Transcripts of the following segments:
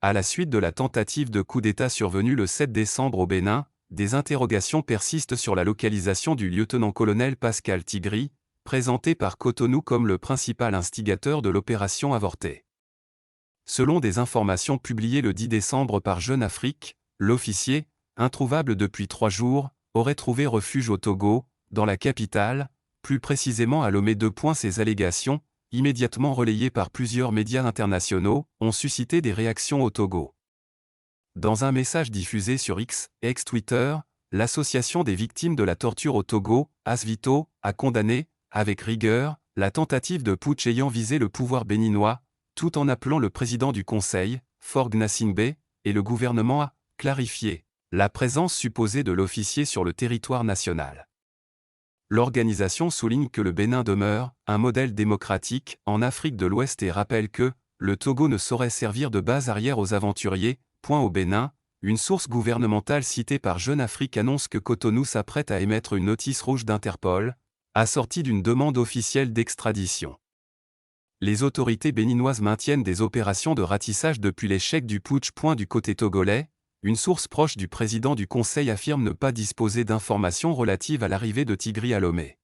À la suite de la tentative de coup d'État survenue le 7 décembre au Bénin, des interrogations persistent sur la localisation du lieutenant-colonel Pascal Tigri, présenté par Cotonou comme le principal instigateur de l'opération avortée. Selon des informations publiées le 10 décembre par Jeune Afrique, l'officier, introuvable depuis 3 jours, aurait trouvé refuge au Togo, dans la capitale, plus précisément à Lomé. Ces allégations, immédiatement relayées par plusieurs médias internationaux, ont suscité des réactions au Togo. Dans un message diffusé sur X, ex-Twitter, l'Association des victimes de la torture au Togo, ASVITO, a condamné, avec rigueur, la tentative de putsch ayant visé le pouvoir béninois, tout en appelant le président du Conseil, Faure Gnassingbé, et le gouvernement à clarifier la présence supposée de l'officier sur le territoire national. L'organisation souligne que le Bénin demeure un modèle démocratique en Afrique de l'Ouest et rappelle que le Togo ne saurait servir de base arrière aux aventuriers. Au Bénin, une source gouvernementale citée par Jeune Afrique annonce que Cotonou s'apprête à émettre une notice rouge d'Interpol, assortie d'une demande officielle d'extradition. Les autorités béninoises maintiennent des opérations de ratissage depuis l'échec du putsch. Du côté togolais, une source proche du président du Conseil affirme ne pas disposer d'informations relatives à l'arrivée de Tigri à Lomé.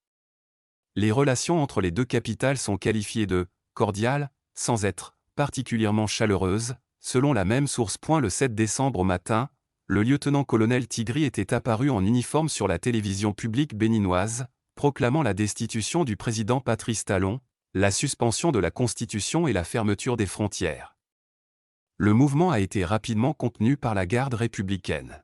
Les relations entre les deux capitales sont qualifiées de « cordiales », sans être « particulièrement chaleureuses », selon la même source. Le 7 décembre au matin, le lieutenant-colonel Tigri était apparu en uniforme sur la télévision publique béninoise, proclamant la destitution du président Patrice Talon, la suspension de la Constitution et la fermeture des frontières. Le mouvement a été rapidement contenu par la garde républicaine.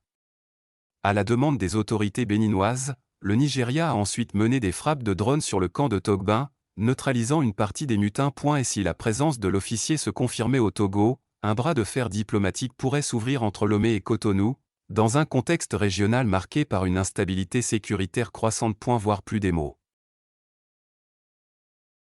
À la demande des autorités béninoises, le Nigeria a ensuite mené des frappes de drones sur le camp de Togbin, neutralisant une partie des mutins. Et si la présence de l'officier se confirmait au Togo, un bras de fer diplomatique pourrait s'ouvrir entre Lomé et Cotonou, dans un contexte régional marqué par une instabilité sécuritaire croissante. Voire plus des mots.